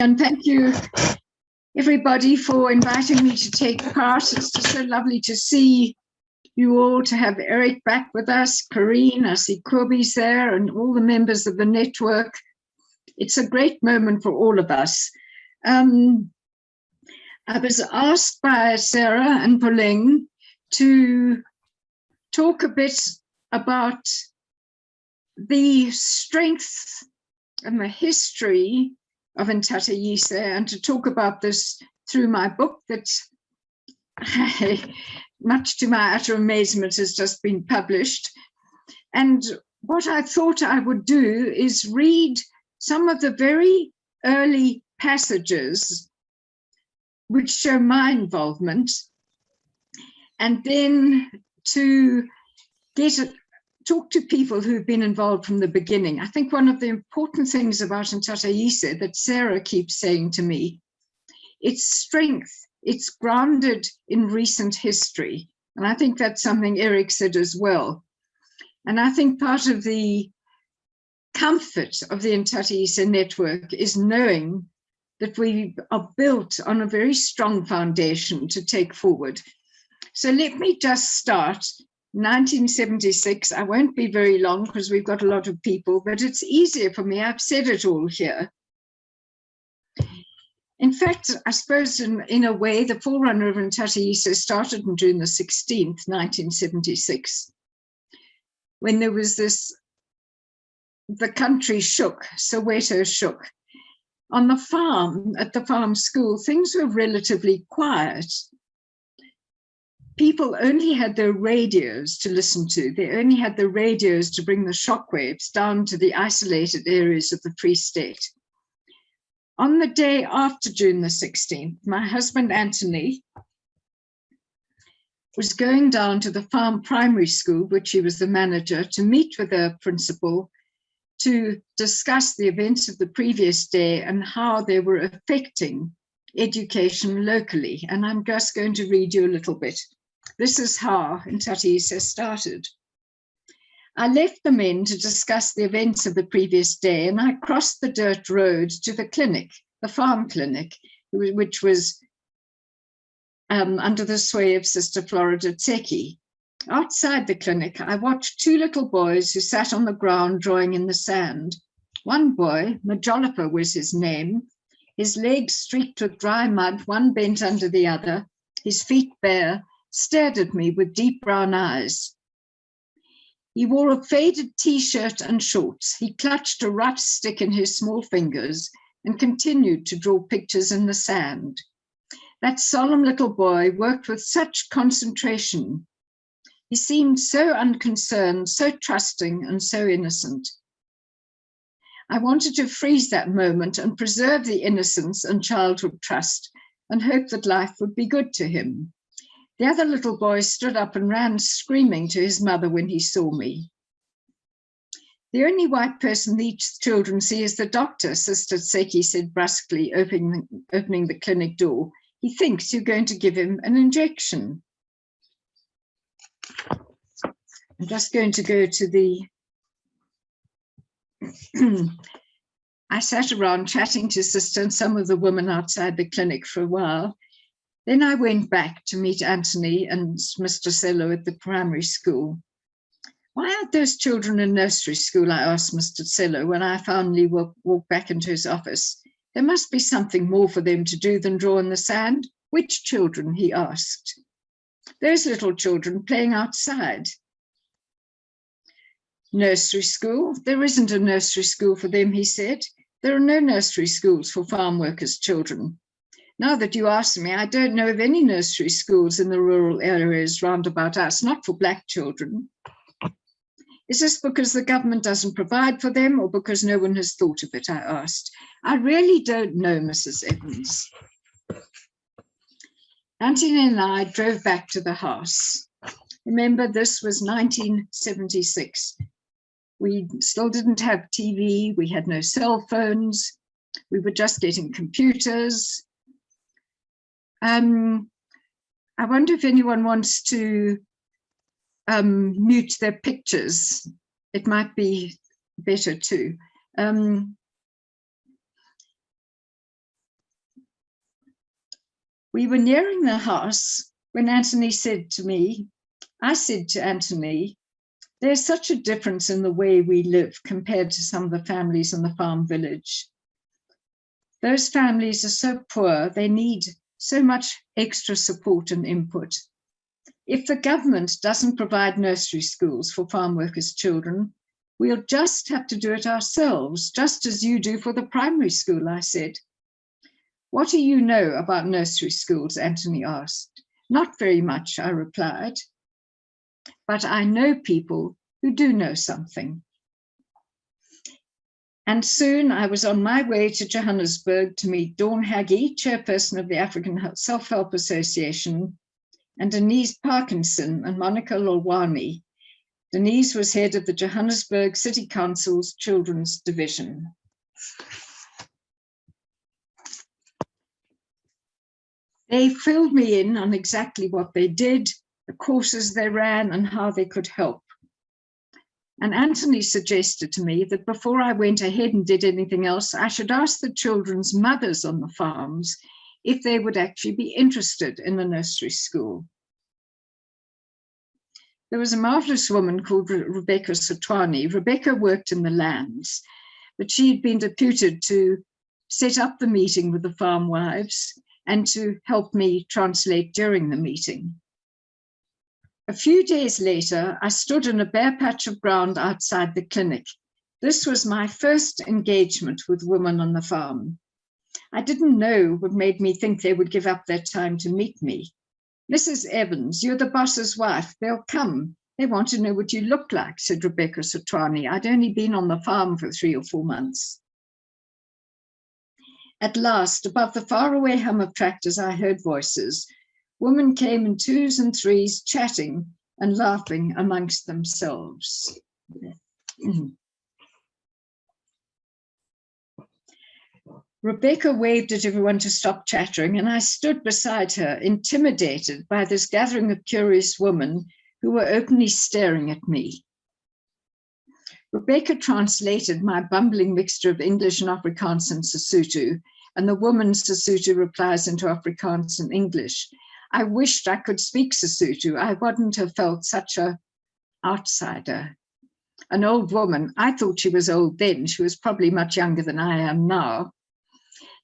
And thank you, everybody, for inviting me to take part. It's just so lovely to see you all, to have Eric back with us, Corrine, I see Kobe's there, and all the members of the network. It's a great moment for all of us. I was asked by Sarah and Pauline to talk a bit about the strength and the history of Ntataise, and to talk about this through my book that, much to my utter amazement, has just been published. And what I thought I would do is read some of the very early passages which show my involvement, and then to talk to people who've been involved from the beginning. I think one of the important things about Ntataise that Sarah keeps saying to me, its strength, it's grounded in recent history. And I think that's something Eric said as well. And I think part of the comfort of the Ntataise Network is knowing that we are built on a very strong foundation to take forward. So let me just start. 1976, I won't be very long because we've got a lot of people, but it's easier for me. I've said it all here. In fact, I suppose in a way, the forerunner of Ntataise started on June the 16th, 1976, when there was this, the country shook, Soweto shook. On the farm, at the farm school, things were relatively quiet. People only had their radios to listen to. They only had the radios to bring the shockwaves down to the isolated areas of the Free State. On the day after June the 16th, my husband, Anthony, was going down to the farm primary school, which he was the manager, to meet with the principal to discuss the events of the previous day and how they were affecting education locally. And I'm just going to read you a little bit. This is how Ntataise started. I left the men to discuss the events of the previous day, and I crossed the dirt road to the clinic, the farm clinic, which was under the sway of Sister Florida Tseki. Outside the clinic, I watched two little boys who sat on the ground drawing in the sand. One boy, Majolipa was his name, his legs streaked with dry mud, one bent under the other, his feet bare, stared at me with deep brown eyes. He wore a faded t-shirt and shorts. He clutched a rough stick in his small fingers and continued to draw pictures in the sand. That solemn little boy worked with such concentration. He seemed so unconcerned, so trusting, and so innocent. I wanted to freeze that moment and preserve the innocence and childhood trust and hope that life would be good to him. The other little boy stood up and ran screaming to his mother when he saw me. The only white person these children see is the doctor, Sister Tseki said brusquely, opening the clinic door. He thinks you're going to give him an injection. I'm just going to go to the... I sat around chatting to Sister and some of the women outside the clinic for a while. Then I went back to meet Anthony and Mr. Sello at the primary school. Why aren't those children in nursery school? I asked Mr. Sello when I finally walked back into his office. There must be something more for them to do than draw in the sand. Which children? He asked. Those little children playing outside. Nursery school? There isn't a nursery school for them, he said. There are no nursery schools for farm workers' children. Now that you ask me, I don't know of any nursery schools in the rural areas round about us, not for black children. Is this because the government doesn't provide for them or because no one has thought of it, I asked. I really don't know, Mrs. Evans. Anthony and I drove back to the house. Remember, this was 1976. We still didn't have TV. We had no cell phones. We were just getting computers. I wonder if anyone wants to mute their pictures. It might be better too. We were nearing the house when Anthony said to me, I said to Anthony, there's such a difference in the way we live compared to some of the families in the farm village. Those families are so poor, they need so much extra support and input. If the government doesn't provide nursery schools for farm workers' children, we'll just have to do it ourselves, just as you do for the primary school, I said. What do you know about nursery schools? Anthony asked. Not very much, I replied. But I know people who do know something. And soon I was on my way to Johannesburg to meet Dawn Haggie, chairperson of the African Self-Help Association, and Denise Parkinson and Monica Lolwani. Denise was head of the Johannesburg City Council's Children's Division. They filled me in on exactly what they did, the courses they ran, and how they could help. And Anthony suggested to me that before I went ahead and did anything else, I should ask the children's mothers on the farms if they would actually be interested in a nursery school. There was a marvelous woman called Rebecca Sotwani. Rebecca worked in the lands, but she had been deputed to set up the meeting with the farm wives and to help me translate during the meeting. A few days later, I stood in a bare patch of ground outside the clinic. This was my first engagement with women on the farm. I didn't know what made me think they would give up their time to meet me. Mrs. Evans, you're the boss's wife. They'll come. They want to know what you look like, said Rebecca Sotwani. I'd only been on the farm for 3 or 4 months. At last, above the faraway hum of tractors, I heard voices. Women came in 2s and 3s, chatting and laughing amongst themselves. Rebecca waved at everyone to stop chattering, and I stood beside her, intimidated by this gathering of curious women who were openly staring at me. Rebecca translated my bumbling mixture of English and Afrikaans and Sesotho, and the woman's Sesotho replies into Afrikaans and English. I wished I could speak Sesotho. I wouldn't have felt such an outsider. An old woman, I thought she was old then, she was probably much younger than I am now,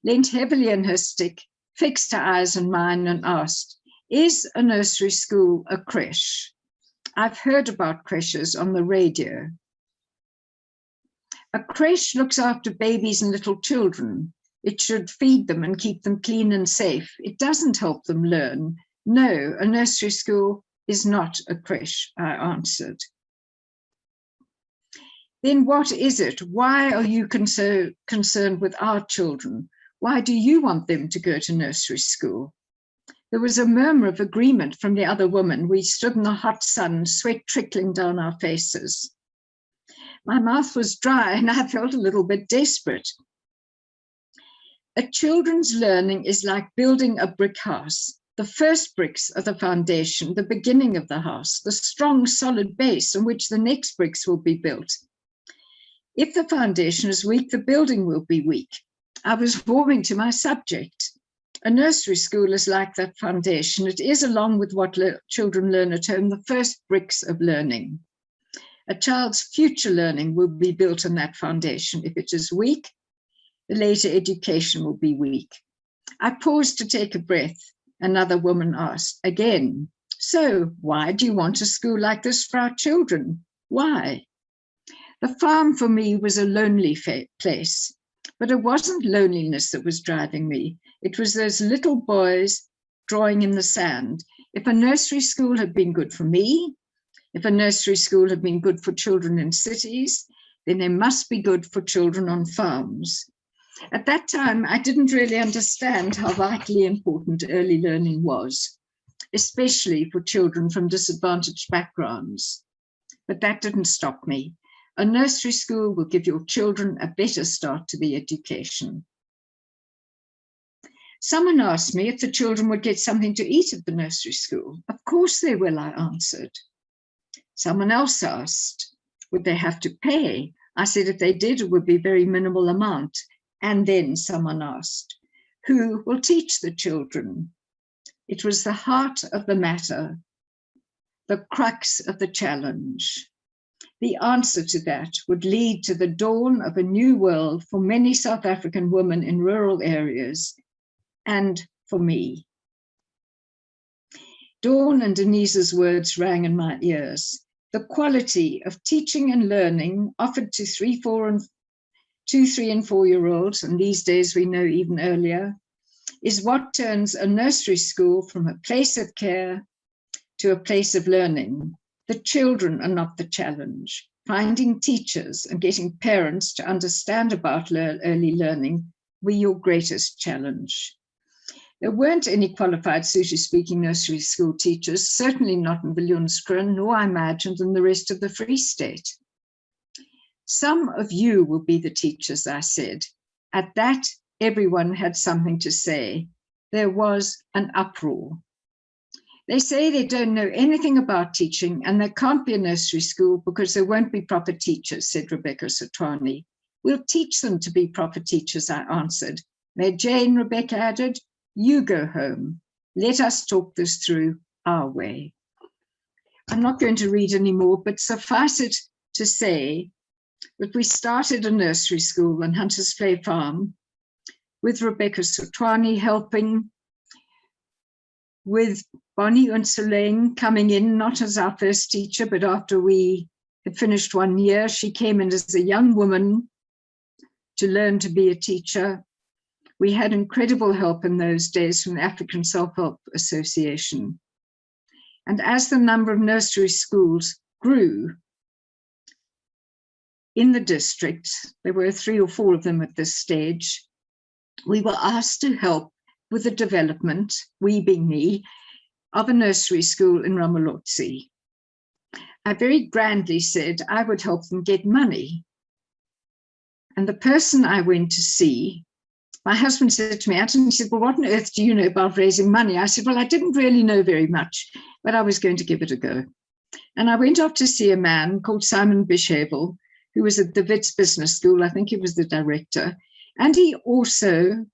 leant heavily on her stick, fixed her eyes on mine and asked, is a nursery school a creche? I've heard about creches on the radio. A creche looks after babies and little children. It should feed them and keep them clean and safe. It doesn't help them learn. No, a nursery school is not a creche, I answered. Then what is it? Why are you concerned with our children? Why do you want them to go to nursery school? There was a murmur of agreement from the other woman. We stood in the hot sun, sweat trickling down our faces. My mouth was dry and I felt a little bit desperate. A children's learning is like building a brick house. The first bricks are the foundation, the beginning of the house, the strong, solid base on which the next bricks will be built. If the foundation is weak, the building will be weak. I was warming to my subject. A nursery school is like that foundation. It is, along with what children learn at home, the first bricks of learning. A child's future learning will be built on that foundation. If it is weak, the later education will be weak. I paused to take a breath. Another woman asked again, so why do you want a school like this for our children? Why? The farm for me was a lonely place, but it wasn't loneliness that was driving me. It was those little boys drawing in the sand. If a nursery school had been good for me, if a nursery school had been good for children in cities, then they must be good for children on farms. At that time, I didn't really understand how vitally important early learning was, especially for children from disadvantaged backgrounds. But that didn't stop me. A nursery school will give your children a better start to the education. Someone asked me if the children would get something to eat at the nursery school. Of course they will, I answered. Someone else asked, would they have to pay? I said if they did, it would be a very minimal amount. And then someone asked, who will teach the children? It was the heart of the matter, the crux of the challenge. The answer to that would lead to the dawn of a new world for many South African women in rural areas, and for me. Dawn and Denise's words rang in my ears. The quality of teaching and learning offered to 3, 3 and 4-year-olds, and these days we know even earlier, is what turns a nursery school from a place of care to a place of learning. The children are not the challenge. Finding teachers and getting parents to understand about early learning were your greatest challenge. There weren't any qualified Sotho-speaking nursery school teachers, certainly not in Viljoenskroon, nor I imagined in the rest of the Free State. Some of you will be the teachers, I said. At that, everyone had something to say. There was an uproar. They say they don't know anything about teaching and there can't be a nursery school because there won't be proper teachers, said Rebecca Sotwani. We'll teach them to be proper teachers, I answered. Mayor Jane, Rebecca added, you go home. Let us talk this through our way. I'm not going to read anymore, but suffice it to say that we started a nursery school on Hunters Play Farm with Rebecca Sotwani helping, with Bonnie Unseleng coming in, not as our first teacher, but after we had finished 1 year, she came in as a young woman to learn to be a teacher. We had incredible help in those days from the African Self-Help Association. And as the number of nursery schools grew in the district, there were 3 or 4 of them at this stage, we were asked to help with the development, we being me, of a nursery school in Ramalotsi. I very grandly said I would help them get money. And the person I went to see, my husband said to me, Anton, he said, well, what on earth do you know about raising money? I said, well, I didn't really know very much, but I was going to give it a go. And I went off to see a man called Simon Bishavel, who was at the Wits Business School. I think he was the director. And he also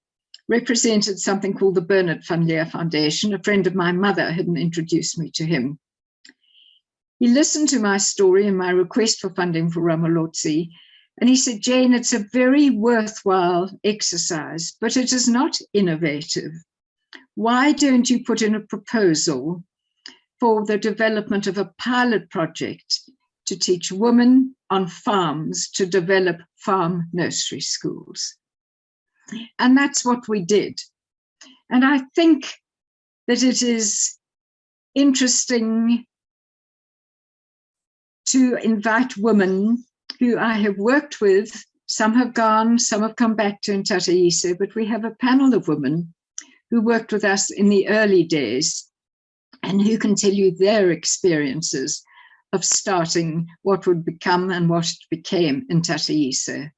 represented something called the Bernard van Leer Foundation. A friend of my mother had introduced me to him. He listened to my story and my request for funding for Ramalotsi, and he said, Jane, it's a very worthwhile exercise, but it is not innovative. Why don't you put in a proposal for the development of a pilot project to teach women on farms to develop farm nursery schools? And that's what we did. And I think that it is interesting to invite women who I have worked with. Some have gone, some have come back to Ntataise, but we have a panel of women who worked with us in the early days and who can tell you their experiences of starting what would become and what it became Ntataise.